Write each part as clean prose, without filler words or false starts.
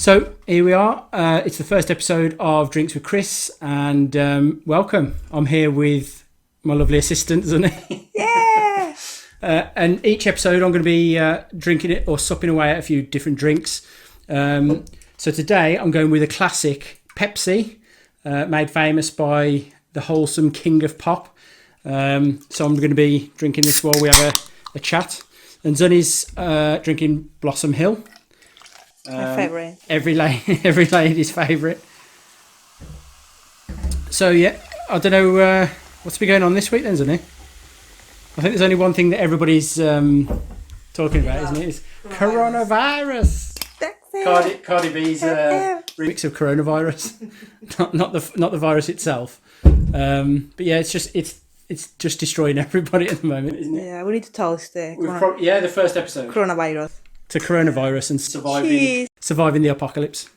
So here we are. It's the first episode of Drinks with Chris, and welcome. I'm here with my lovely assistant, Zuny. Yeah! And each episode I'm going to be drinking it or supping away at a few different drinks. So today I'm going with a classic Pepsi, made famous by the wholesome king of pop. So I'm going to be drinking this while we have a chat. And Zuny's drinking Blossom Hill. My favourite. Every lady's favourite. So yeah, I don't know what's been going on this week then, Zuny. I think there's only one thing that everybody's talking about, isn't it? It's coronavirus. That's it. Cardi B's remix of coronavirus, not the virus itself. But yeah, it's just destroying everybody at the moment, isn't it? Yeah, we need to toast the the first episode coronavirus. to coronavirus and surviving the apocalypse.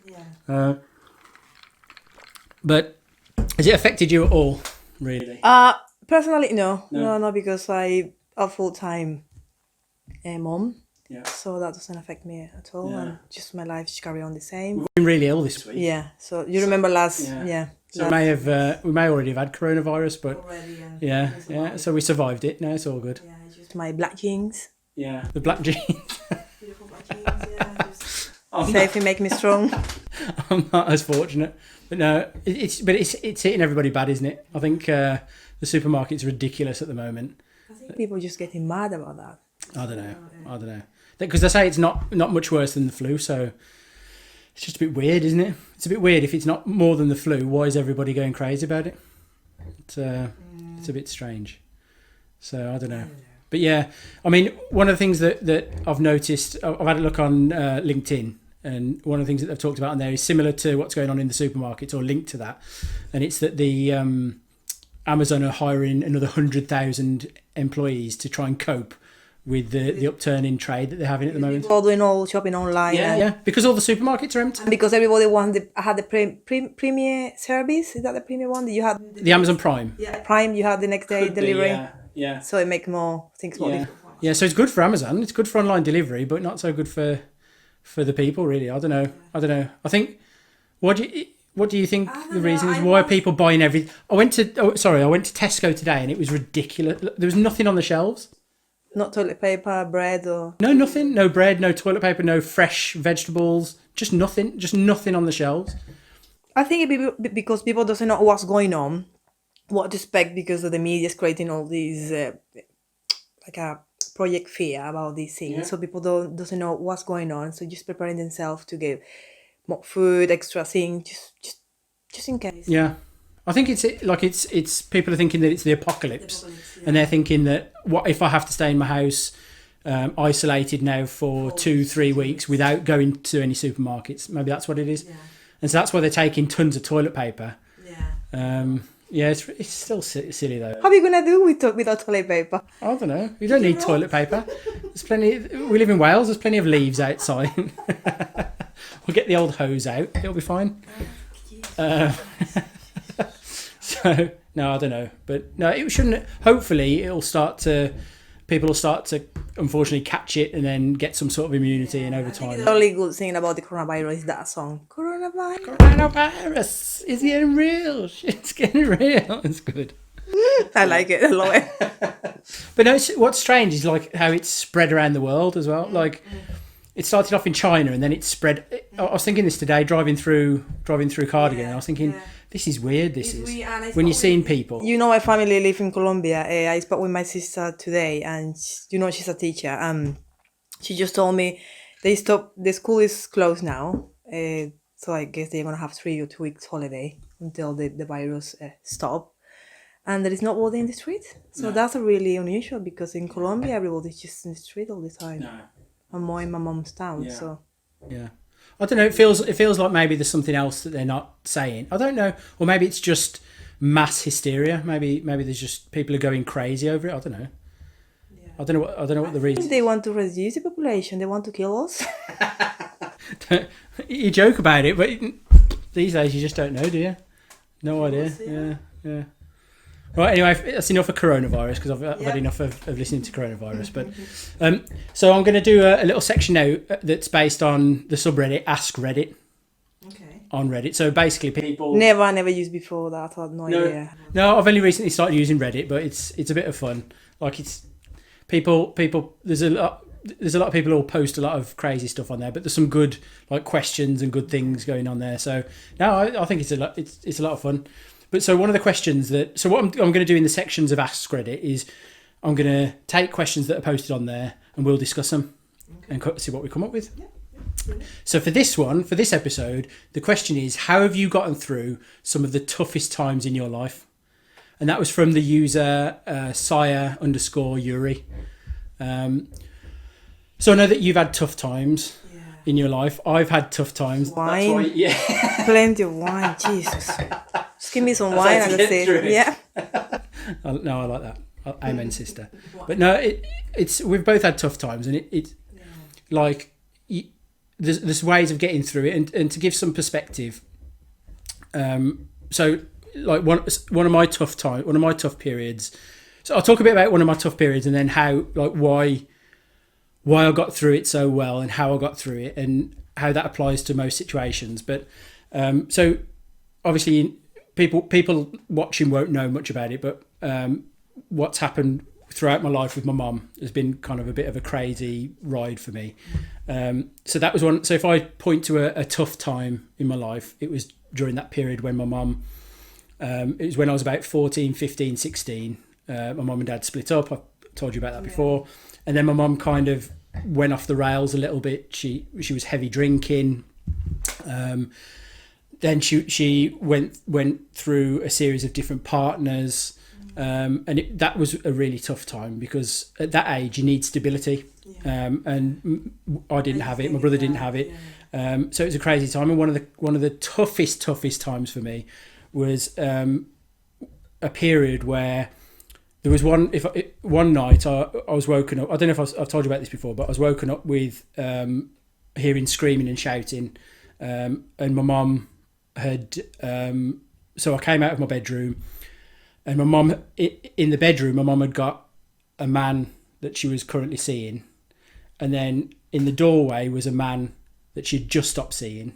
Yeah. But has it affected you at all, really? Personally, no, because I a full-time mom. Yeah. So that doesn't affect me at all, Yeah. and just my life just carry on the same. We've been really ill this week. Yeah. So you remember last? Yeah. So we may already have had coronavirus, but Already, yeah. So we survived it. No, it's all good. Yeah, just my black jeans. Yeah, the black jeans. Beautiful black jeans. Yeah. Just safe and make me strong. I'm not as fortunate, but no, it's hitting everybody bad, isn't it? I think the supermarket's ridiculous at the moment. I think people are just getting mad about that. I don't know. Because they say it's not much worse than the flu, so it's just a bit weird, isn't it? It's a bit weird if it's not more than the flu. Why is everybody going crazy about it? It's a bit strange. So I don't know. But yeah, I mean, one of the things that I've noticed, I've had a look on LinkedIn, and one of the things that they've talked about on there is similar to what's going on in the supermarkets or linked to that. And it's that the Amazon are hiring another 100,000 employees to try and cope with the upturn in trade that they're having at the moment. People doing all shopping online. Yeah, because all the supermarkets are empty. And because everybody had the premier service. Is that the premier one that you had? The Amazon Prime. Yeah, Prime. You had the next day delivery. Yeah. So it makes things more difficult. Yeah, so it's good for Amazon. It's good for online delivery, but not so good for the people, really. I don't know. I think, what do you think the reason is? Why are people buying everything? I went to Tesco today and it was ridiculous. There was nothing on the shelves. Not toilet paper, bread, or... No, nothing. No bread, no toilet paper, no fresh vegetables. Just nothing on the shelves. I think it be because people doesn't know what's going on, what to expect, because of the media is creating all these, like a project fear about these things. Yeah. So people doesn't know what's going on. So just preparing themselves to get more food, extra things, just in case. Yeah. I think it's people are thinking that it's the apocalypse, and they're thinking that what if I have to stay in my house, isolated now for 2-3 weeks without going to any supermarkets? Maybe that's what it is, and so that's why they're taking tons of toilet paper. It's still silly though. How are you gonna do without toilet paper? I don't know. You don't need toilet paper. There's plenty. We live in Wales. There's plenty of leaves outside. We'll get the old hose out. It'll be fine. So no, I don't know, but no, it shouldn't. Hopefully, people will start to unfortunately catch it and then get some sort of immunity, and over time. The only good thing about the coronavirus is that song. Coronavirus is getting real. It's getting real. It's good. I like it. I love it. But no, what's strange is like how it's spread around the world as well. Like it started off in China and then it spread. I was thinking this today, driving through Cardigan. And I was thinking. This is weird. When you're seeing people. You know, my family live in Colombia. I spoke with my sister today, and she's a teacher. She just told me the school is closed now. So I guess they're gonna have 3 or 2 weeks holiday until the virus stop. And there is nobody in the street. So that's really unusual, because in Colombia everybody's just in the street all the time. No. I'm more in my mom's town. Yeah. So. Yeah. I don't know. It feels like maybe there's something else that they're not saying. I don't know, or maybe it's just mass hysteria. Maybe there's just people are going crazy over it. I don't know. Yeah. I don't know what the reason. They want to reduce the population. They want to kill us. You joke about it, but these days you just don't know, do you? No idea. Yeah. Right, anyway, that's enough of coronavirus, because I've had enough of listening to coronavirus. But so I'm going to do a little section now that's based on the subreddit Ask Reddit. on Reddit. So basically, people Never used before that. I thought no idea. No, I've only recently started using Reddit, but it's a bit of fun. Like it's people. There's a lot of people who post a lot of crazy stuff on there, but there's some good like questions and good things going on there. So no, I think it's a lot of fun. But so one of the questions what I'm going to do in the sections of Ask Reddit is I'm going to take questions that are posted on there and we'll discuss them and see what we come up with. Yeah. So for this episode, the question is, how have you gotten through some of the toughest times in your life? And that was from the user Sire_Yuri. So I know that you've had tough times in your life. I've had tough times. Wine? Plenty of wine. Jesus. Just give me some wine and that's it. Yeah. No, I like that. Amen, sister. But no, it's we've both had tough times, and it's like there's ways of getting through it, and to give some perspective. So like one of my tough periods. So I'll talk a bit about one of my tough periods, and then how like why I got through it so well, and how I got through it, and how that applies to most situations. But so obviously people watching won't know much about it, but what's happened throughout my life with my mum has been kind of a bit of a crazy ride for me. So that was one. So if I point to a tough time in my life, it was during that period when my mum, it was when I was about 14, 15, 16. My mum and dad split up. I've told you about that before. And then my mum kind of went off the rails a little bit. She was heavy drinking. Then she went through a series of different partners. And that was a really tough time because at that age you need stability, and I didn't have it. My brother didn't have it, so it was a crazy time. And one of the toughest times for me was a period where there was one night I was woken up. I don't know if I've told you about this before, but I was woken up with hearing screaming and shouting, and my mum had. So I came out of my bedroom. And my mum, in the bedroom, my mum had got a man that she was currently seeing. And then in the doorway was a man that she'd just stopped seeing.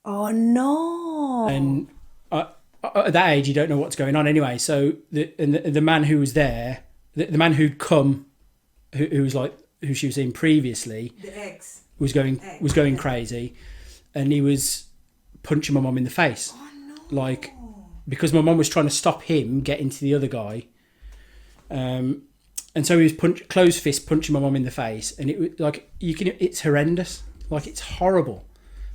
Oh, no. And at that age, you don't know what's going on anyway. So the man who was there, the man who'd come, who was like, who she was seeing previously, the ex was going crazy. And he was punching my mum in the face. Oh, no. Like... because my mum was trying to stop him getting to the other guy, and so he was closed fist punching my mum in the face, and it was like it's horrendous, like it's horrible,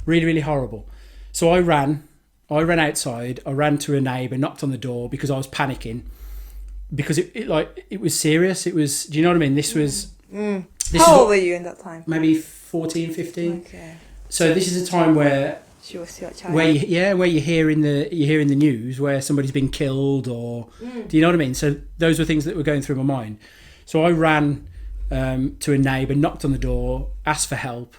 really really horrible. So I ran outside, I ran to a neighbour, knocked on the door because I was panicking, because it was serious. It was, do you know what I mean? This was. How old were you in that time? Maybe 14, 15. Okay. So this is a time where. She was still a child. Where you hear in the news where somebody's been killed, or do you know what I mean? So those were things that were going through my mind. So I ran to a neighbour, knocked on the door, asked for help,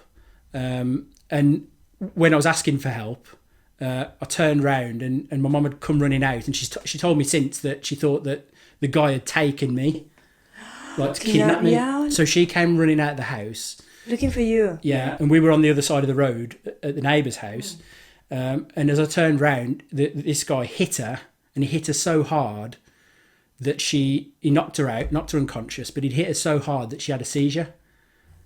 and when I was asking for help, I turned round and my mum had come running out, and she told me since that she thought that the guy had taken me, like to kidnap me. Yeah. So she came running out of the house. Looking for you. Yeah, and we were on the other side of the road at the neighbour's house. And as I turned round, this guy hit her, and he hit her so hard that he knocked her out, knocked her unconscious, but he'd hit her so hard that she had a seizure.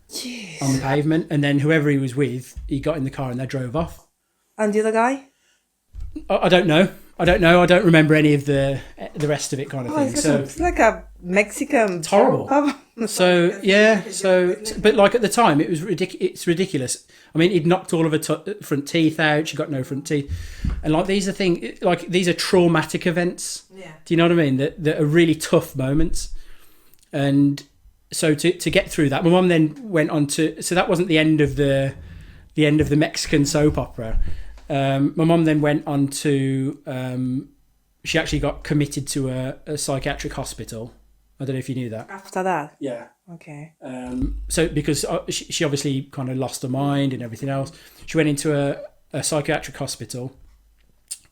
Jeez. On the pavement. And then whoever he was with, he got in the car and they drove off. And the other guy? I don't know. I don't remember any of the rest of it, kind of thing. It's like a Mexican. It's horrible. So yeah, but like at the time, it was it's ridiculous. I mean, he'd knocked all of her front teeth out. She got no front teeth, and like these are traumatic events. Yeah. Do you know what I mean? That are really tough moments, and so to get through that, my mum then went on to. So that wasn't the end of the Mexican soap opera. My mum then went on to. She actually got committed to a psychiatric hospital. I don't know if you knew that. After that? Yeah. Okay. So because she obviously kind of lost her mind and everything else, she went into a psychiatric hospital.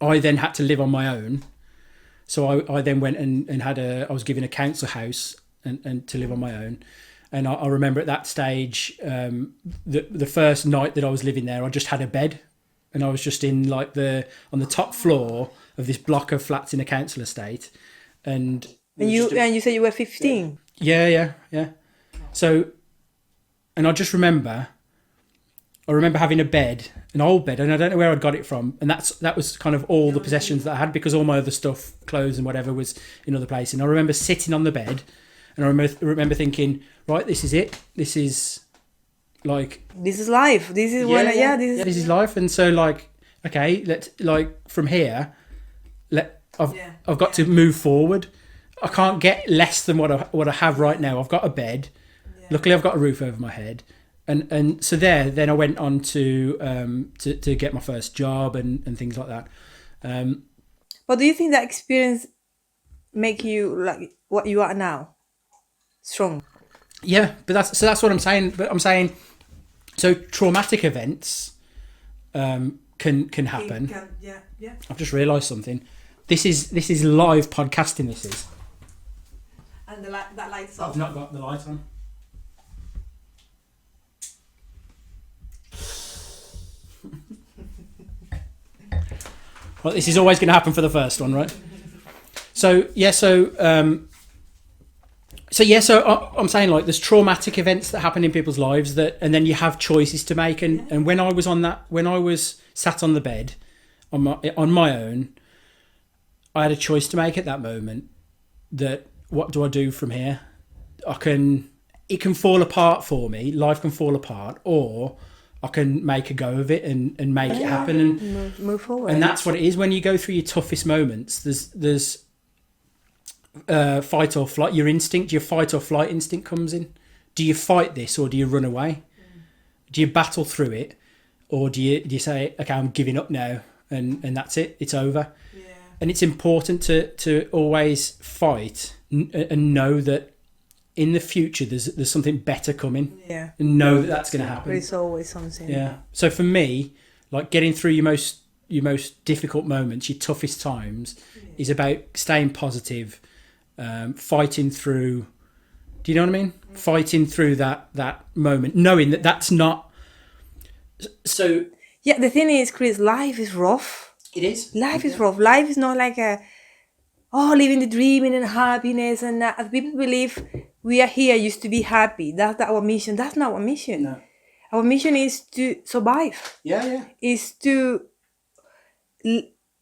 I then had to live on my own. So I then went and I was given a council house and to live on my own. And I remember at that stage, the first night that I was living there, I just had a bed. and I was just in like on the top floor of this block of flats in a council estate, and you said you were 15. Yeah. So, and I remember having a bed, an old bed, and I don't know where I'd got it from, and that was kind of all the possessions that I had, because all my other stuff, clothes and whatever, was in other places. And I remember sitting on the bed, and I remember thinking, right, this is it. This is like, this is life. This is this is life. And so like, okay, let's like from here, I've got to move forward. I can't get less than what I have right now. I've got a bed. Yeah. Luckily, I've got a roof over my head. And so then I went on to get my first job and things like that. But do you think that experience make you like what you are now? Strong. Yeah, but that's what I'm saying. But I'm saying, so traumatic events can happen. Yeah. I've just realised something. This is live podcasting. This is. And that light's off. I've not got the light on. Well, this is always going to happen for the first one, right? So I'm saying, like, there's traumatic events that happen in people's lives and then you have choices to make. And when I was sat on the bed on my own, I had a choice to make at that moment. That what do I do from here? It can fall apart for me. Life can fall apart, or I can make a go of it and make it happen and move forward. And that's what it is when you go through your toughest moments. There's fight or flight. Your fight or flight instinct comes in. Do you fight this or do you run away? Do you battle through it, or do you say, okay, I'm giving up now and that's it. It's over. Yeah. And it's important to always fight and know that in the future there's something better coming. Yeah. And know that that's going to happen. There's always something. Yeah. So for me, like, getting through your most difficult moments, your toughest times, is about staying positive, fighting through. Do you know what I mean? Fighting through that moment, knowing that that's not. So. Yeah, the thing is, Chris, life is rough. It is. Life is rough. Life is not like living the dream and happiness, and people believe we are here just to be happy. That's our mission. That's not our mission. No. Our mission is to survive. Yeah. Is to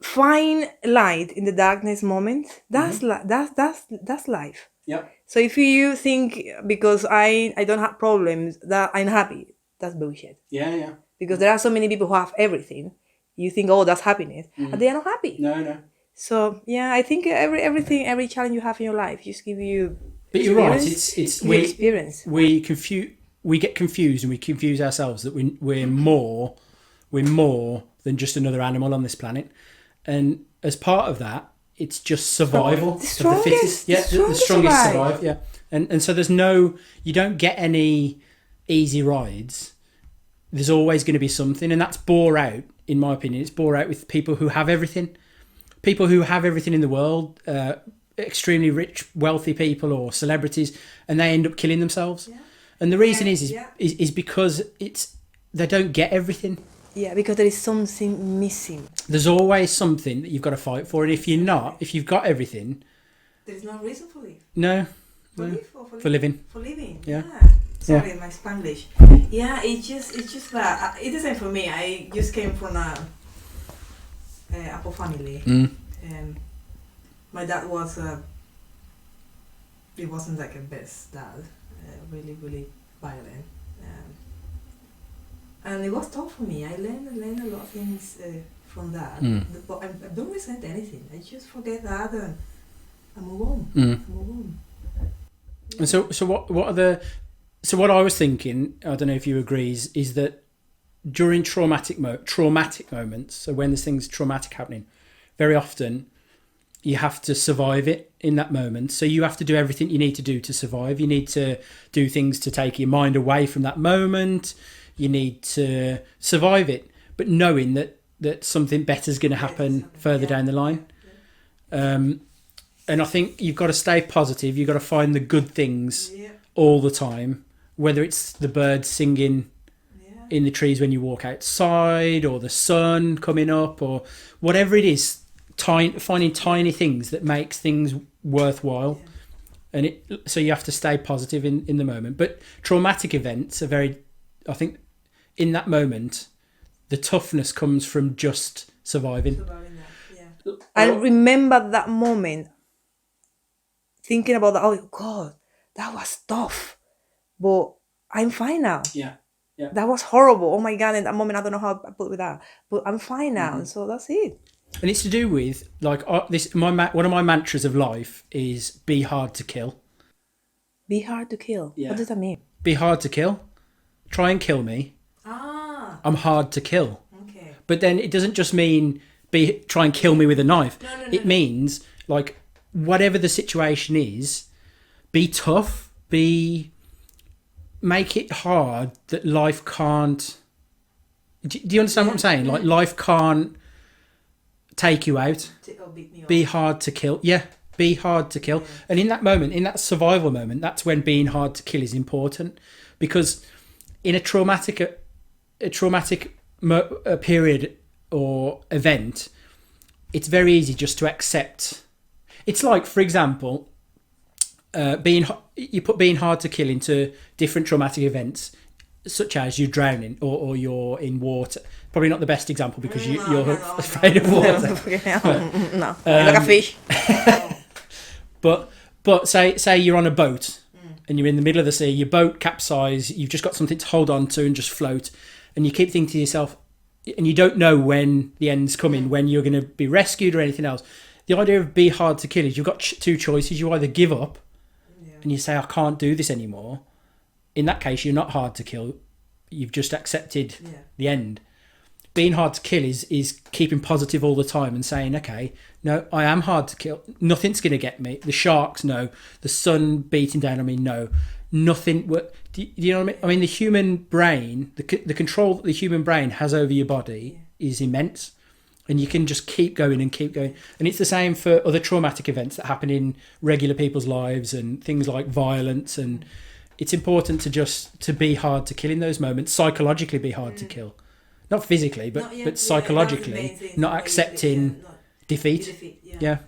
find light in the darkness moment. That's that's life. Yeah. So if you think because I don't have problems that I'm happy, that's bullshit. Yeah. Because there are so many people who have everything. You think, oh, that's happiness, and they are not happy. No. So yeah, I think every challenge you have in your life just give you. But you're right. It's experience. We get confused, and we confuse ourselves that we're more than just another animal on this planet, and as part of that, it's just survival of the fittest. Yeah, the strongest survive. Yeah, and so you don't get any easy rides. There's always going to be something, and that's bore out. In my opinion, it's bore out with people who have everything. People who have everything in the world, extremely rich, wealthy people or celebrities, and they end up killing themselves. Yeah. And the reason is because they don't get everything. Yeah, because there is something missing. There's always something that you've got to fight for, and if you've got everything, there's no reason for live. No. For living. For living. Yeah. Sorry, my Spanish. Yeah, it's just that it isn't for me. I just came from a poor family. My dad was it wasn't like a best dad. Really, really violent. And it was tough for me. I learned a lot of things from that. But I don't resent anything. I just forget that and move on. And so what I was thinking, I don't know if you agree, is that during traumatic moments, so when there's things traumatic happening, very often you have to survive it in that moment. So you have to do everything you need to do to survive. You need to do things to take your mind away from that moment. You need to survive it, but knowing that something better is going to happen further down the line. And I think you've got to stay positive. You've got to find the good things all the time, whether it's the birds singing in the trees when you walk outside, or the sun coming up, or whatever it is. Finding tiny things that makes things worthwhile. And so you have to stay positive in the moment. But traumatic events are very, I think, in that moment, the toughness comes from just surviving. I remember that moment, thinking about that. Oh God, that was tough, but I'm fine now. Yeah. That was horrible. Oh my God! In that moment, I don't know how I put with that, but I'm fine now, and so that's it. And it's to do with like one of my mantras of life is be hard to kill. Be hard to kill. Yeah. What does that mean? Be hard to kill. Try and kill me. I'm hard to kill. Okay. But then it doesn't just mean try and kill me with a knife. It means like whatever the situation is, be tough. Make it hard that life can't. Do you understand what I'm saying? Like life can't take you out. Be hard to kill. Yeah, be hard to kill. And in that moment, in that survival moment, that's when being hard to kill is important, because in a traumatic period or event, it's very easy just to accept. It's like, for example, you put being hard to kill into different traumatic events, such as you drowning or you're in water. Probably not the best example because you're afraid of water. No, like a fish. But say you're on a boat and you're in the middle of the sea, your boat capsizes, you've just got something to hold on to and just float, and you keep thinking to yourself, and you don't know when the end's coming, when you're going to be rescued or anything else. The idea of be hard to kill is you've got two choices. You either give up and you say, I can't do this anymore. In that case, you're not hard to kill. You've just accepted the end. Being hard to kill is keeping positive all the time and saying, okay, no, I am hard to kill. Nothing's going to get me. The sharks, no. The sun beating down on me, no. Nothing. Do you know what I mean? I mean, the human brain, the control that the human brain has over your body is immense. And you can just keep going and keep going. And it's the same for other traumatic events that happen in regular people's lives and things like violence. And it's important to be hard to kill in those moments, psychologically be hard to kill. Not physically, but psychologically, not accepting defeat. Yeah.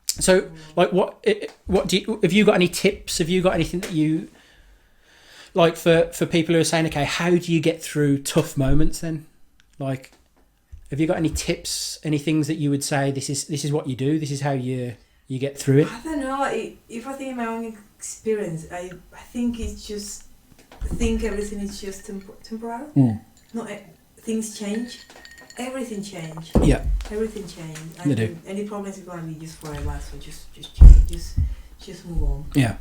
So, like, what do you, have you got any tips? Have you got anything that you, like, for people who are saying, okay, how do you get through tough moments then? Like, have you got any tips, any things that you would say, this is what you do, this is how you get through it? I don't know. If I think of my own experience, I think it's just, I think everything is just temporary. Not things change. Everything change. Yeah. Everything change. They do. Any problems is gonna be just forever. So just change. Just move on. Yeah.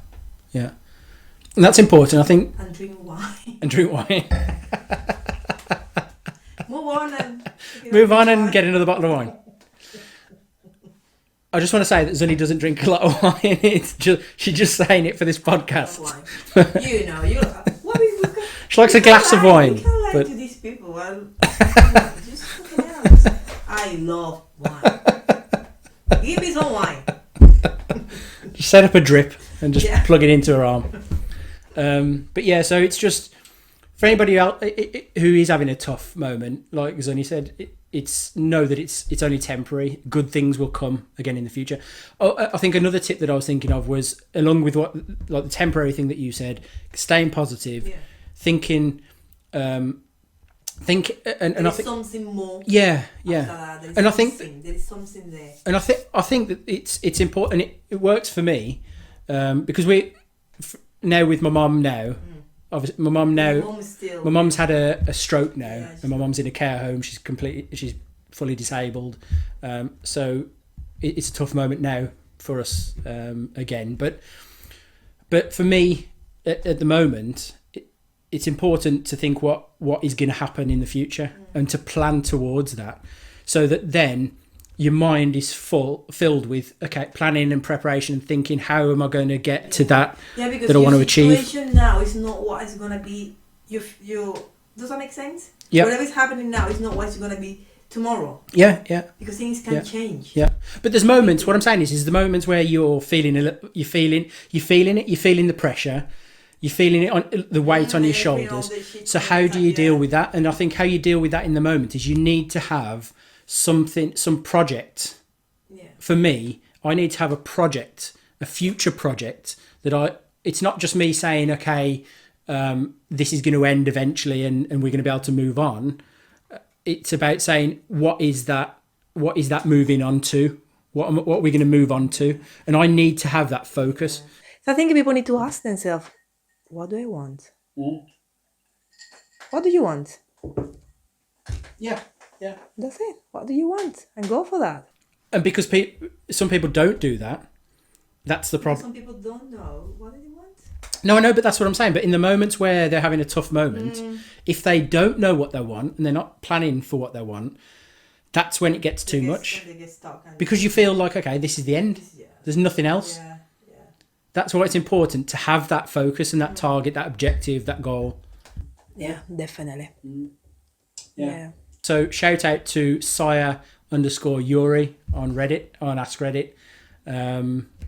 Yeah. And that's important, I think. And drink wine. And drink wine. Move on and get another bottle of wine. I just want to say that Zuny doesn't drink a lot of wine. It's just she's just saying it for this podcast. She likes a glass of wine. You can't lie to these people. Just fucking else. I love wine. Give me some wine. Just set up a drip and just plug it into her arm. But yeah, so it's just for anybody else who is having a tough moment, like Zuny said, it's know that it's only temporary. Good things will come again in the future. I think another tip that I was thinking of was, along with what, like the temporary thing that you said, staying positive, thinking, and I think something more. Yeah. And I think there is something there. And I think that it's important. It works for me because we now with my mum now. Obviously, my mum's had a stroke now, and my mum's in a care home. She's fully disabled, so it's a tough moment now for us again. But for me, at the moment, it's important to think what is going to happen in the future and to plan towards that, so that then your mind is filled with planning and preparation and thinking, how am I going to get to that that I want to achieve. Your situation now is not what is going to be your does that make sense? Yeah. Whatever is happening now is not what's going to be tomorrow. Yeah. Because things can change. Yeah. But there's moments, what I'm saying is the moments where you're feeling the pressure, You're feeling it on the weight on your shoulders. So how do you deal with that? And I think how you deal with that in the moment is you need to have some project. Yeah. For me, I need to have a project, a future project it's not just me saying, okay, this is going to end eventually and we're going to be able to move on. It's about saying, what is that moving on to? What are we going to move on to? And I need to have that focus. So I think people need to ask themselves, what do I want? Mm. What do you want? Yeah. That's it. What do you want? And go for that. And because some people don't do that, that's the problem. Some people don't know what do they want. No, I know, but that's what I'm saying. But in the moments where they're having a tough moment, if they don't know what they want and they're not planning for what they want, that's when it gets too much. They get stuck Because you feel like, okay, this is the end. There's nothing else. Yeah. That's why it's important to have that focus and that target, that objective, that goal. Yeah, definitely. Yeah. So shout out to Sire_Yuri on Reddit, on Ask Reddit.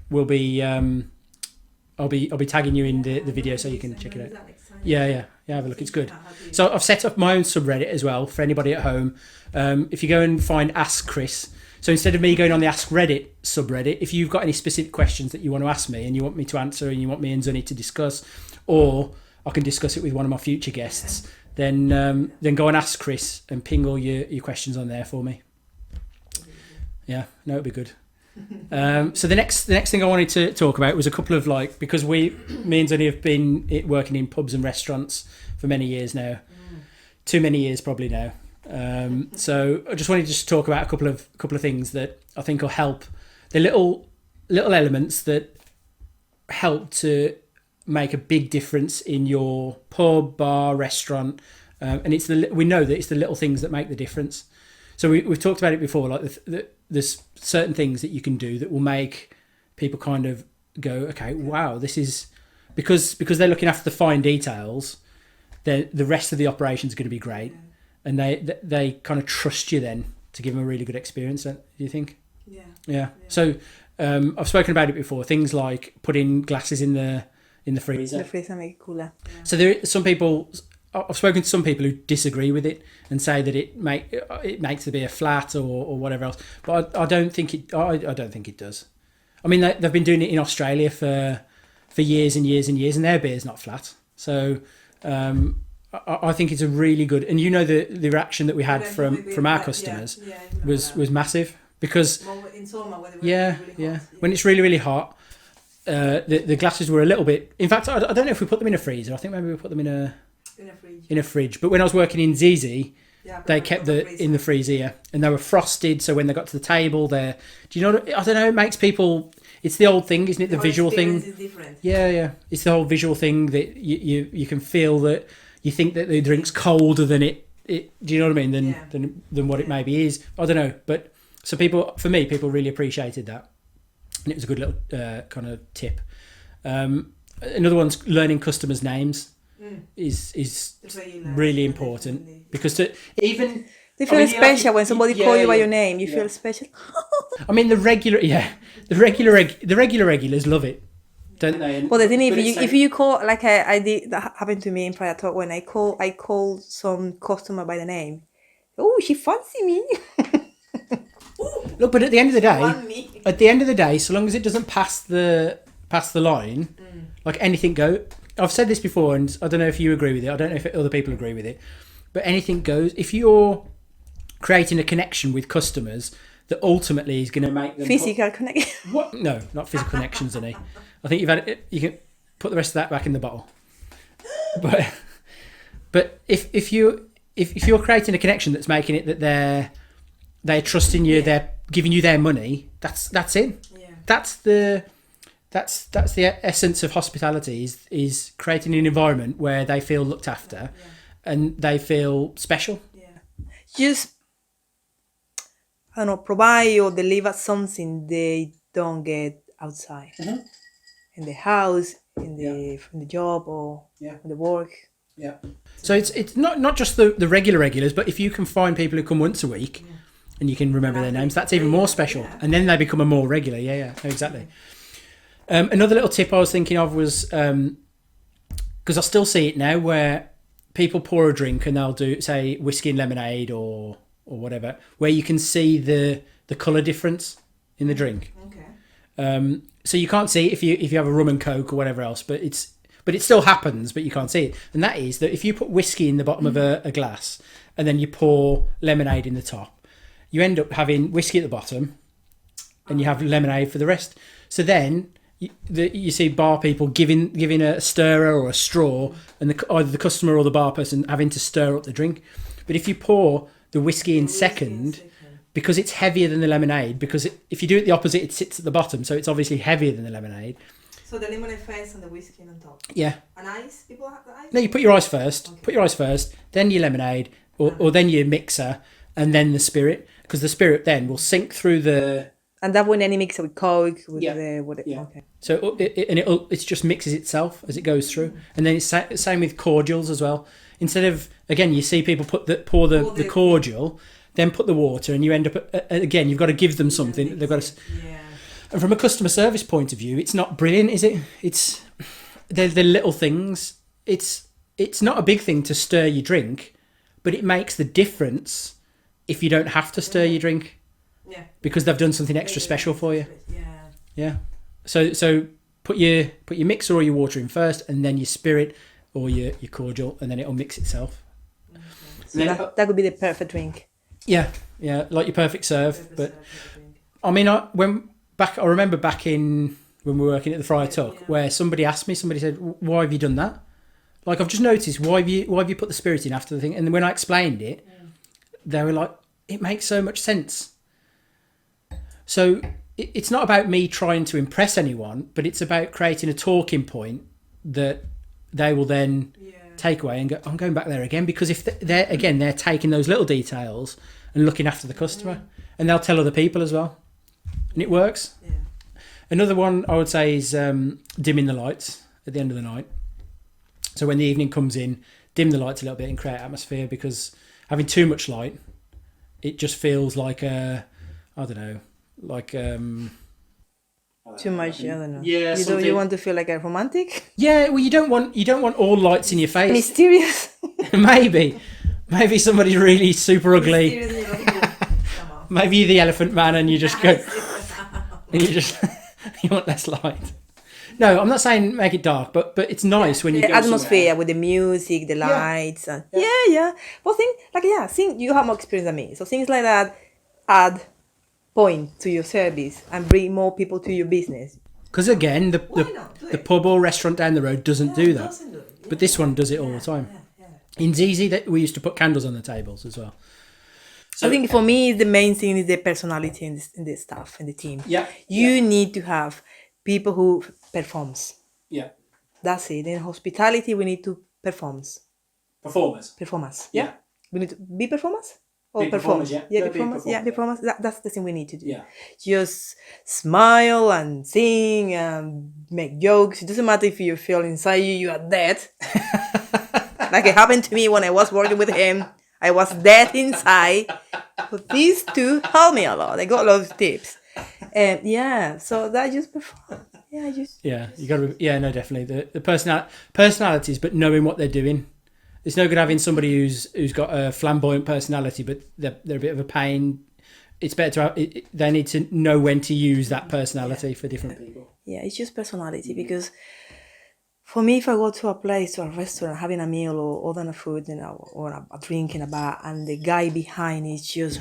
We'll be I'll be tagging you in the video so you can check it out. Yeah, have a look. It's good. So I've set up my own subreddit as well for anybody at home. If you go and find Ask Chris, so instead of me going on the Ask Reddit subreddit, if you've got any specific questions that you want to ask me and you want me to answer and you want me and Zuny to discuss, or I can discuss it with one of my future guests, then go and Ask Chris and ping all your questions on there for me. Yeah, no, it'd be good. So the next thing I wanted to talk about was a couple of because me and Zuny have been working in pubs and restaurants for many years now, too many years probably now. So I just wanted to just talk about a couple of things that I think will help. The little elements that help to make a big difference in your pub, bar, restaurant, and we know that it's the little things that make the difference. So we've talked about it before, like there's certain things that you can do that will make people kind of go, okay, wow, this is because they're looking after the fine details. The rest of the operation is going to be great, and they kind of trust you then to give them a really good experience. Do you think? Yeah. So I've spoken about it before. Things like putting glasses in the freezer. The freezer make it cooler. Yeah. So there are some people. I've spoken to some people who disagree with it and say that it makes the beer flat or whatever else. But I don't think it. I don't think it does. I mean, they've been doing it in Australia for years and years and years, and their beer's not flat. So I think it's a really good. And the reaction that we had from our customers was massive because in summer when really hot, when it's really hot. The glasses were a little bit. In fact, I don't know if we put them in a freezer. I think maybe we put them in a fridge. But when I was working in ZZ, they kept in the freezer, and they were frosted. So when they got to the table, do you know? I don't know. It makes people. It's the old thing, isn't it? The visual thing. Is different. Yeah. It's the whole visual thing that you can feel that you think that the drink's colder than it. Do you know what I mean? Than what it maybe is. I don't know. But so people really appreciated that. And it was a good little kind of tip. Another one's learning customers' names is really important because they feel special when somebody call you by your name. You feel special. I mean, the regular regulars love it, don't they? Well, the thing if you call like I did that happened to me in Praia Talk when I called some customer by the name. Oh, she fancy me. Look, but at the end of the day, so long as it doesn't pass the line, like anything go. I've said this before, and I don't know if you agree with it. I don't know if other people agree with it, but anything goes. If you're creating a connection with customers that ultimately is going to make them physical connection. What? No, not physical connections, Annie. I think you can put the rest of that back in the bottle. But if you're creating a connection that's making it that they're trusting you, they're giving you their money. That's it. Yeah. That's the essence of hospitality is creating an environment where they feel looked after, and they feel special. Yeah. Just I don't know, provide or deliver something they don't get outside, in the house, from the job or the work. Yeah. So it's not just the regulars, but if you can find people who come once a week. Yeah. And you can remember their names. That's even more special. Yeah. And then they become a more regular. Yeah, exactly. Another little tip I was thinking of was because I still see it now where people pour a drink and they'll do, say, whiskey and lemonade or whatever, where you can see the colour difference in the drink. Okay. So you can't see it if you have a rum and coke or whatever else, but it still happens, but you can't see it. And that is that if you put whiskey in the bottom of a glass and then you pour lemonade in the top, you end up having whiskey at the bottom and you have lemonade for the rest. So then you see bar people giving a stirrer or a straw, and either the customer or the bar person having to stir up the drink. But if you pour the whiskey in second, because it's heavier than the lemonade, because if you do it the opposite, it sits at the bottom, so it's obviously heavier than the lemonade. So the lemonade first and the whiskey on top. Yeah. And ice? People have the ice? No, you put your ice first. Okay. Put your ice first, then your lemonade, or then your mixer, and then the spirit, because the spirit then will sink through the. And that when any mix it with Coke, with Yeah. yeah. Okay. So it just mixes itself as it goes through, and then it's same with cordials as well. Instead of, again, you see people pour the cordial, then put the water, and you end up again. You've got to give them something. They've got to. Yeah. And from a customer service point of view, it's not brilliant, is it? They're little things. It's not a big thing to stir your drink, but it makes the difference if you don't have to stir your drink. Yeah. Because they've done something extra special for you. Yeah. Yeah. So put your mixer or your water in first, and then your spirit or your cordial, and then it'll mix itself. Okay. So that would be the perfect drink. Yeah, like your perfect serve. But I mean, I remember back in when we were working at the Friar Tuck, where somebody said, "Why have you done that?" Like, I've just noticed, why have you put the spirit in after the thing? And then when I explained it, they were like, "It makes so much sense." So it's not about me trying to impress anyone, but it's about creating a talking point that they will then take away and go, I'm going back there again, because if they're taking those little details and looking after the customer, and they'll tell other people as well, and it works. Yeah. Another one I would say is dimming the lights at the end of the night. So when the evening comes in, dim the lights a little bit and create atmosphere, because having too much light, it just feels like too much, I don't know. Yeah, you want to feel like a romantic? Yeah, well, you don't want all lights in your face. Mysterious. maybe somebody really super ugly. Come on. Maybe you're the elephant man and you just go and you want less light. No, I'm not saying make it dark, but it's nice when you the go atmosphere somewhere. with the music, the lights, and yeah. Well, you have more experience than me, so things like that add point to your service and bring more people to your business. Because again, the pub or restaurant down the road doesn't do that, but this one does it all the time. In Zizi, that we used to put candles on the tables as well. So, I think for me, the main thing is the personality in the staff and the team. Yeah, you need to have people who performs. Yeah, that's it. In hospitality, we need to performers. Yeah, we need to be performers. Be performers, yeah. Yeah, Be performers. performers. Yeah, performers. That's the thing we need to do. Yeah. Just smile and sing and make jokes. It doesn't matter if you feel inside you are dead. Like it happened to me when I was working with him. I was dead inside. But these two helped me a lot. I got a lot of tips. And so that just perform. You got to. No, definitely the personalities, but knowing what they're doing. It's no good having somebody who's got a flamboyant personality, but they're a bit of a pain. It's better to have. They need to know when to use that personality for different people. Yeah, it's just personality, because for me, if I go to a place, to a restaurant, having a meal or ordering a food, or a drink in a bar, and the guy behind is just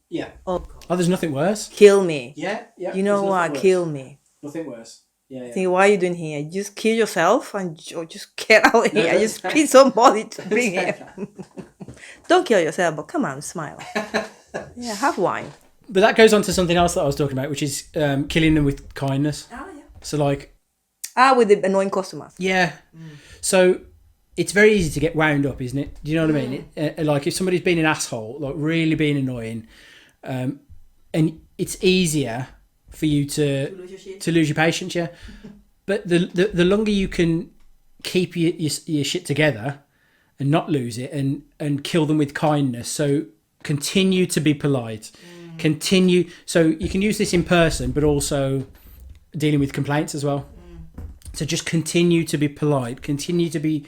There's nothing worse. Kill me. Yeah. You know what? Kill me. Nothing worse. Yeah. Think, why are you doing here? Just kill yourself or just get out of here. Just pick somebody to bring here. Don't kill yourself, but come on, smile. Have wine. But that goes on to something else that I was talking about, which is killing them with kindness. Oh, yeah. So like... with the annoying customers. Yeah. So it's very easy to get wound up, isn't it? Do you know what I mean? Like if somebody's been an asshole, like really being annoying, and it's easier for you to lose your patience, yeah. But the longer you can keep your shit together and not lose it, and kill them with kindness. So continue to be polite. Continue. So you can use this in person, but also dealing with complaints as well. So just continue to be polite, continue to be,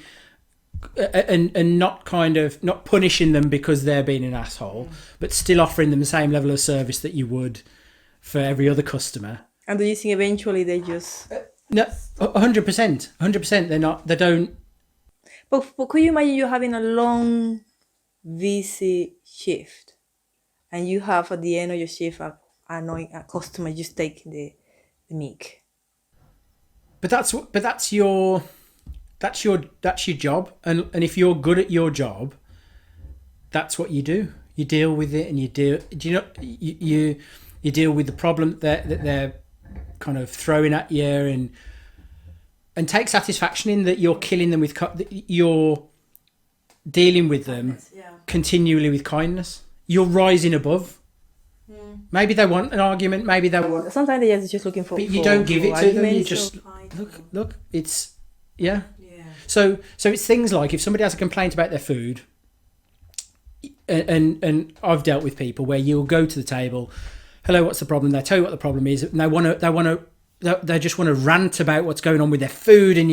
and not kind of not punishing them because they're being an asshole, but still offering them the same level of service that you would for every other customer. And do you think eventually they just... No, 100%, 100%. They don't. But could you imagine you having a long, busy shift, and you have at the end of your shift a customer just take the mic? But that's your job, and if you're good at your job, that's what you do. You deal with it, and you deal with the problem that they're kind of throwing at you, and take satisfaction in that you're killing them you're dealing with them continually with kindness. You're rising above. Maybe they want an argument. Maybe they want. Sometimes they're just looking for. But you don't give it to them. You just look. It's yeah. So it's things like if somebody has a complaint about their food, and I've dealt with people where you'll go to the table, hello, what's the problem? They tell you what the problem is, and they just want to rant about what's going on with their food, and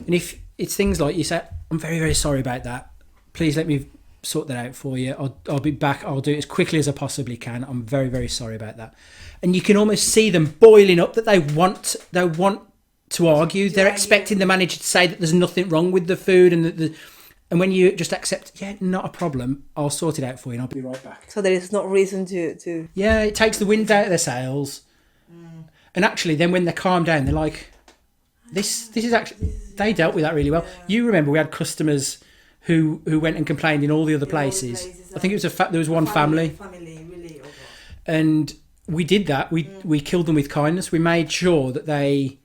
if it's things like you say, I'm very, very sorry about that. Please let me sort that out for you. I'll be back. I'll do it as quickly as I possibly can. I'm very, very sorry about that. And you can almost see them boiling up that they want to argue. They're expecting the manager to say that there's nothing wrong with the food, and when you just accept, not a problem, I'll sort it out for you and I'll be right back. So there is no reason to... Yeah, it takes the wind out of their sails. And actually, then when they calm down, they're like, this is actually... They dealt with that really well. Yeah. You remember we had customers who went and complained in all the other places. I think it was there was one family. Really, and we did that. We killed them with kindness. We made sure that they...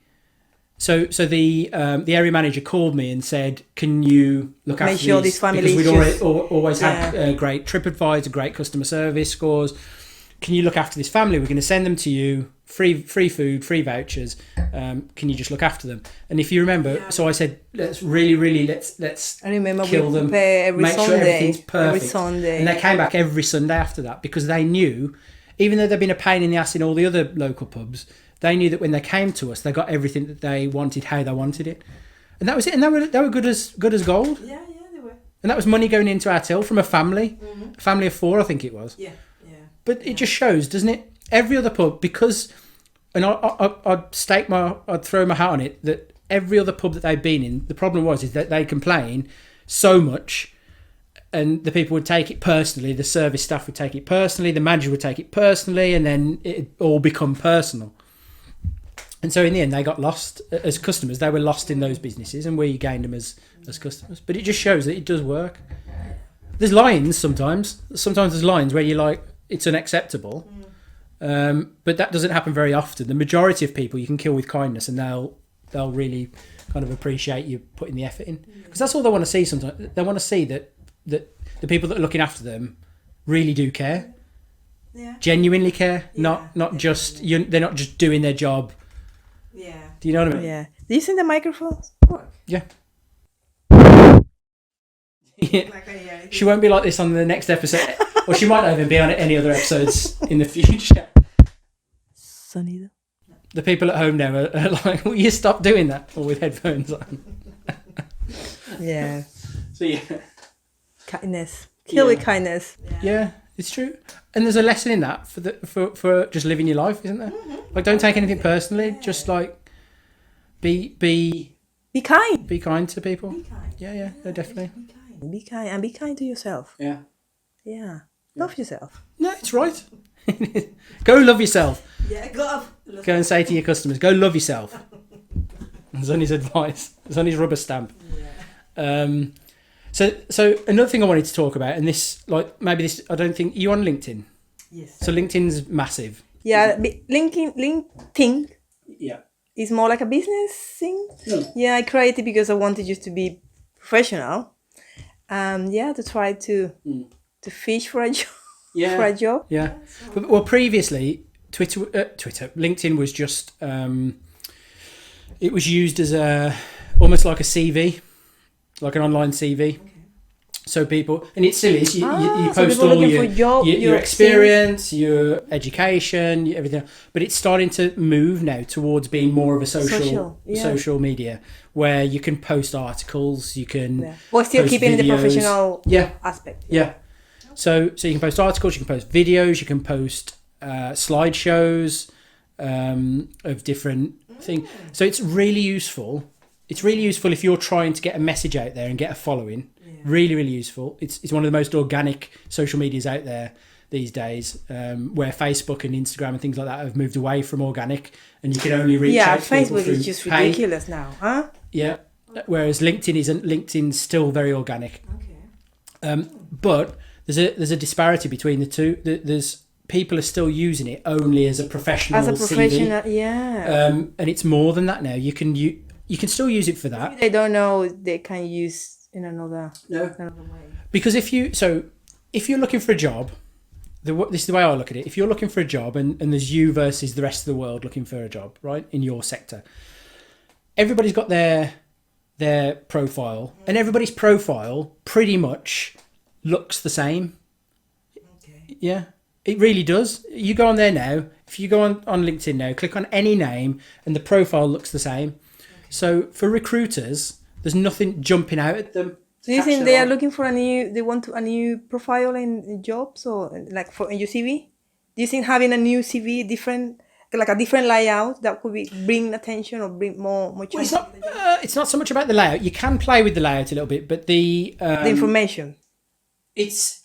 So the area manager called me and said, "Can you look after this family?" Because we'd always had great TripAdvisor, great customer service scores. Can you look after this family? We're going to send them to you, free food, free vouchers. Can you just look after them? And if you remember, so I said, let's really let's I remember kill them, make sure everything's perfect. Every Sunday. And they came back every Sunday after that because they knew, even though they'd been a pain in the ass in all the other local pubs, they knew that when they came to us, they got everything that they wanted, how they wanted it, and that was it. And they were good as gold. Yeah, they were. And that was money going into our till from a family, a family of 4, I think it was. Yeah. But it just shows, doesn't it? Every other pub, because, and I'd throw my hat on it that every other pub that they've been in, the problem is that they complain so much, and the people would take it personally. The service staff would take it personally. The manager would take it personally, and then it all become personal. And so in the end, they got lost as customers. They were lost in those businesses, and we gained them as customers. But it just shows that it does work. There's lines sometimes. Sometimes there's lines where you're like, it's unacceptable. But that doesn't happen very often. The majority of people you can kill with kindness, and they'll really kind of appreciate you putting the effort in. Because that's all they want to see sometimes. They want to see that the people that are looking after them really do care. Yeah. Genuinely care. Not just... they're not just doing their job. Yeah. Do you know what I mean? Yeah. Do you think the microphones work? Yeah. She won't be like this on the next episode. Or she might not even be on any other episodes in the future. Sonido. The people at home now are like, will you stop doing that? Or with headphones on. Yeah. So yeah. Kindness. Kill with kindness. Yeah, it's true. And there's a lesson in that for just living your life, isn't there? Mm-hmm. Like, don't take anything personally. Yeah. Just like be kind. Be kind to people. Be kind. Yeah, definitely. Be kind and be kind to yourself. Yeah. Yeah. Love yourself. No, it's right. Go love yourself. Yeah, go and say to your customers, go love yourself. That's on his advice. It's on his rubber stamp. Yeah. So another thing I wanted to talk about, and this, I don't think you on LinkedIn. Yes. So LinkedIn's massive. Yeah, LinkedIn. Yeah. Is more like a business thing. Mm. Yeah, I created it because I wanted just to be professional. To try to fish for a job. Yeah. For a job. Yeah. Well, previously, LinkedIn was just it was used as almost like a CV, like an online CV. Okay. So people, and it still is, you so post people all looking your, for job, your experience, your education, everything. But it's starting to move now towards being more of a social media where you can post articles, you can Well, still post keeping the videos. professional aspect. Yeah. So you can post articles, you can post videos, you can post slideshows of different things. So it's really useful. It's really useful if you're trying to get a message out there and get a following. Really, really useful. It's one of the most organic social medias out there these days, where Facebook and Instagram and things like that have moved away from organic, and you can only reach out to people Facebook is just ridiculous now, huh? Yeah. Whereas LinkedIn isn't. LinkedIn's still very organic. Okay. But there's a disparity between the two. There's people are still using it only as a professional CV. And it's more than that now. You can still use it for that. If they don't know, they can use in another way. Because if you're looking for a job, this is the way I look at it. If you're looking for a job and there's you versus the rest of the world looking for a job, right, in your sector, everybody's got their profile, and everybody's profile pretty much looks the same. Okay. Yeah, it really does. You go on there now. If you go on LinkedIn now, click on any name, and the profile looks the same. Okay. So for recruiters, there's nothing jumping out at them. Do you think they are looking for a new profile in jobs, or like in your CV? Do you think having a new CV, like a different layout, that could bring attention or bring more change? Well, it's not so much about the layout. You can play with the layout a little bit, but the information. It's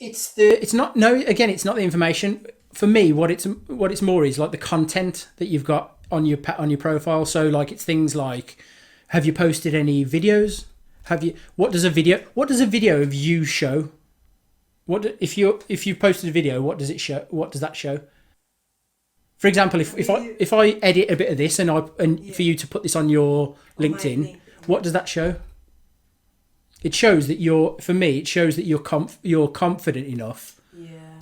not the information. For me, what it's more is like the content that you've got on your profile. So like it's things like, have you posted any videos? What does a video of you show? If you posted a video, what does it show? What does that show? For example, if I edit a bit of this and for you to put this on your LinkedIn, what does that show? It shows that you're confident enough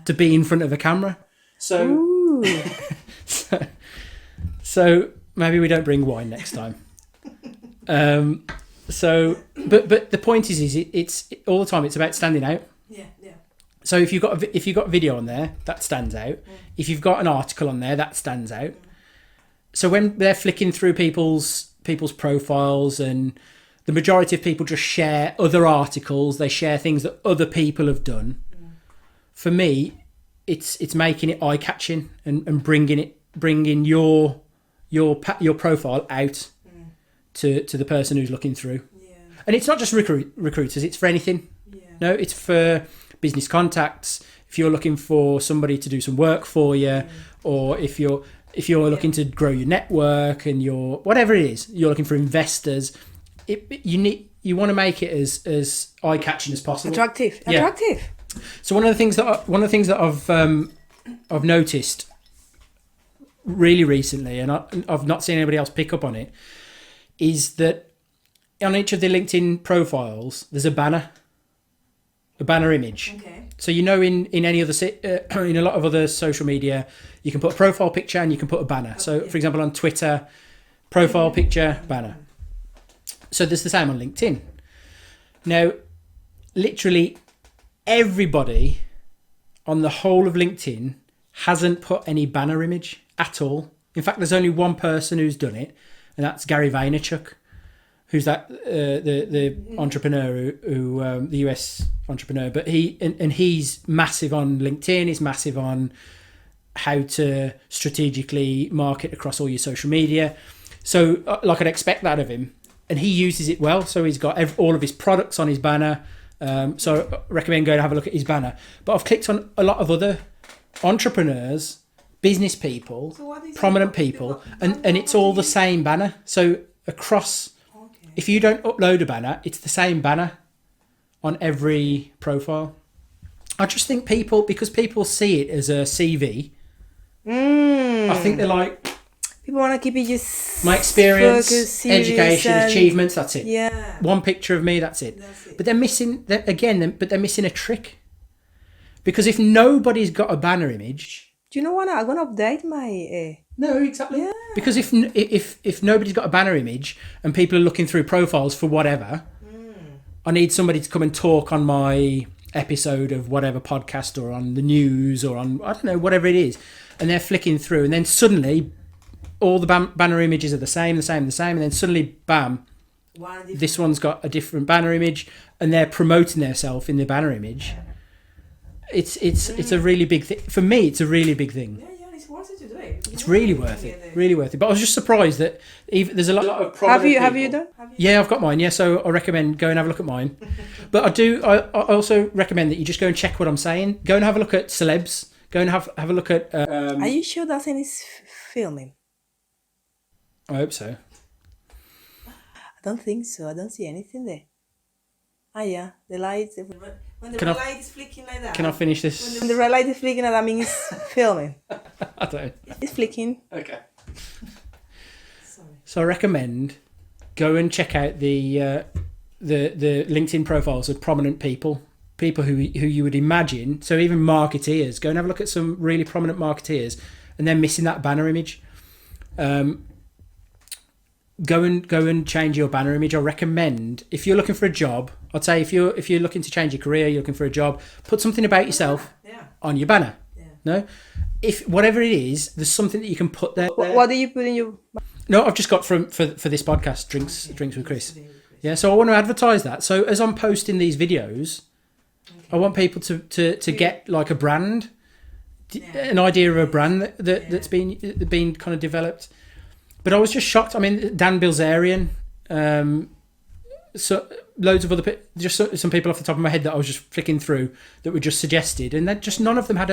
to be in front of a camera. So so maybe we don't bring wine next time. But the point is it's all the time. It's about standing out. Yeah. So if you've got video on there, that stands out. If you've got an article on there, that stands out. So when they're flicking through people's profiles, and the majority of people just share other articles, they share things that other people have done. For me, it's making it eye catching and bringing your profile out to the person who's looking through. And it's not just recruiters, it's for anything. No, it's for business contacts. If you're looking for somebody to do some work for you, or if you're looking to grow your network, and whatever it is, you're looking for investors, you want to make it as eye catching as possible. Attractive. So one of the things that I've noticed really recently, and I've not seen anybody else pick up on it, is that on each of the LinkedIn profiles there's a banner image. Okay. So in any other in a lot of other social media, you can put a profile picture and you can put a banner. So for example, on Twitter, profile picture, banner. So there's the same on LinkedIn. Now, literally everybody on the whole of LinkedIn hasn't put any banner image at all. In fact, there's only one person who's done it, and that's Gary Vaynerchuk, who's the entrepreneur who the US entrepreneur. But he's massive on LinkedIn. He's massive on how to strategically market across all your social media. So like I'd expect that of him, and he uses it well. So he's got all of his products on his banner. So I recommend going to have a look at his banner. But I've clicked on a lot of other entrepreneurs, business people, prominent people, and it's all the same banner. So across, if you don't upload a banner, it's the same banner on every profile. I just think because people see it as a CV, I think they're like, people want to keep it just my experience, education, achievements. That's it. Yeah. One picture of me. That's it. But they're missing a trick, because if nobody's got a banner image, do you know what? I'm gonna update my. No, exactly. Yeah. Because if nobody's got a banner image and people are looking through profiles for whatever, I need somebody to come and talk on my episode of whatever podcast or on the news or on, I don't know, whatever it is. And they're flicking through and then suddenly all the banner images are the same. And then suddenly, bam, this one's got a different banner image and they're promoting themselves in the banner image. It's a really big thing. For me, it's a really big thing. Yeah, it's worth it to do it. It's really worth it. Really worth it. But I was just surprised that even there's a lot of prominent Have you done? Yeah, I've got mine. Yeah, so I recommend go and have a look at mine. But I also recommend that you just go and check what I'm saying. Go and have a look at celebs. Go and have a look at. Are you sure that's any filming? I hope so. I don't think so. I don't see anything there. Ah, yeah, the lights. When the red light is flicking like that. Can I finish this? When the red light is flicking, that means it's filming. I don't. It's flicking. Okay. Sorry. So I recommend go and check out the LinkedIn profiles of prominent people who you would imagine. So even marketeers, go and have a look at some really prominent marketeers, and they're missing that banner image. Go and change your banner image. I recommend if you're looking for a job. I'd say if you're looking to change your career, you're looking for a job, put something about yourself on your banner. Yeah. No, if whatever it is, there's something that you can put there. What do you put in your? No, I've just got for this podcast, drinks with Chris. Yeah, so I want to advertise that. So as I'm posting these videos, I want people to get like a brand, an idea of a brand that's been kind of developed. But I was just shocked. I mean, Dan Bilzerian, so loads of other just some people off the top of my head that I was just flicking through that were just suggested, and they just none of them had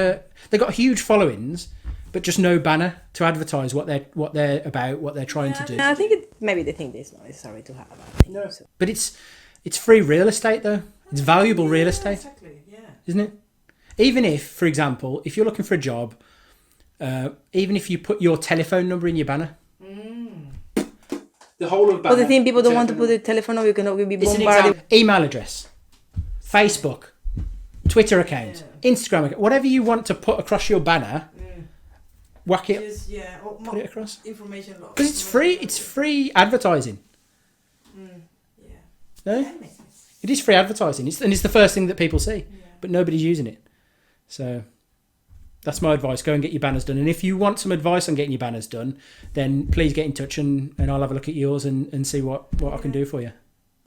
they got huge followings, but just no banner to advertise what they're about, what they're trying to do. I think maybe they think it's not necessary to have. No, so. But it's free real estate though. It's valuable real estate, exactly. Yeah, isn't it? Even if, for example, if you're looking for a job, even if you put your telephone number in your banner. The whole of banner. But the thing people don't want to put the telephone number, you can be bombarded. Email address, Facebook, Twitter account, Instagram account, whatever you want to put across your banner, whack it, put it across. Information. Because it's free. It's free advertising. No, it is free advertising. It's the first thing that people see, but nobody's using it. So. That's my advice. Go and get your banners done. And if you want some advice on getting your banners done, then please get in touch and I'll have a look at yours and see what I can do for you.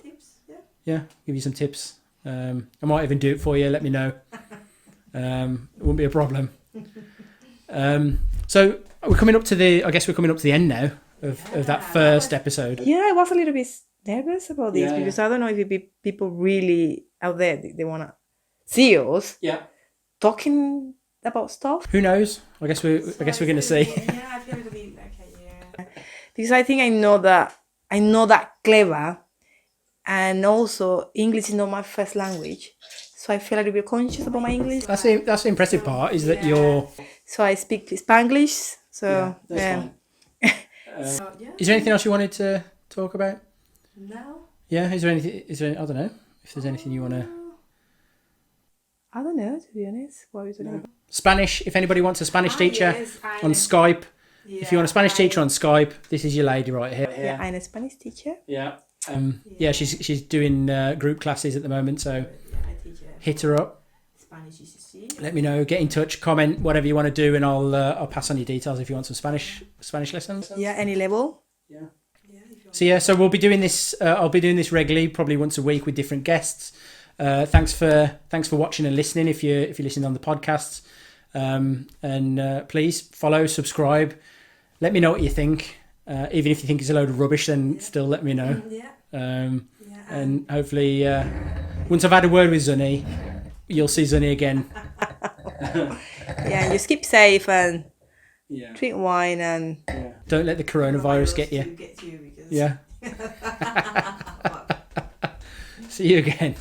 Tips, Yeah, give you some tips. I might even do it for you. Let me know. It won't be a problem. So we're coming up to the end now of that first episode. Yeah, I was a little bit nervous about this because I don't know if it be people really out there, they want to see us talking about stuff. Who knows? I guess we're going to see. Yeah, I feel it'll be okay. Because I think I know that clever, and also English is not my first language, so I feel a little bit conscious about my English. That's the impressive part is that you're. So I speak Spanglish. So that's fine. Is there anything else you wanted to talk about? No. Yeah. Is there anything? I don't know if there's anything you want to. I don't know, to be honest. What are we talking about? Spanish, if anybody wants a Spanish teacher on Skype, if you want a Spanish teacher on Skype, this is your lady right here. Yeah, I'm a Spanish teacher. Yeah. She's doing group classes at the moment, so hit her up. Spanish Let me know, get in touch, comment, whatever you want to do, and I'll pass on your details if you want some Spanish lessons. Yeah, any level. Yeah. So we'll be doing this. I'll be doing this regularly, probably once a week with different guests. Thanks for watching and listening. If you're listening on the podcasts, and please follow, subscribe. Let me know what you think. Even if you think it's a load of rubbish, then still let me know. And hopefully, once I've had a word with Zuny, you'll see Zuny again. And just keep safe and drink wine and don't let the coronavirus get you. Yeah. See you again.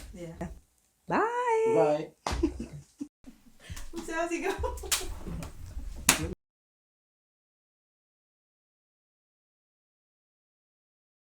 Bye. Bye. How's it go?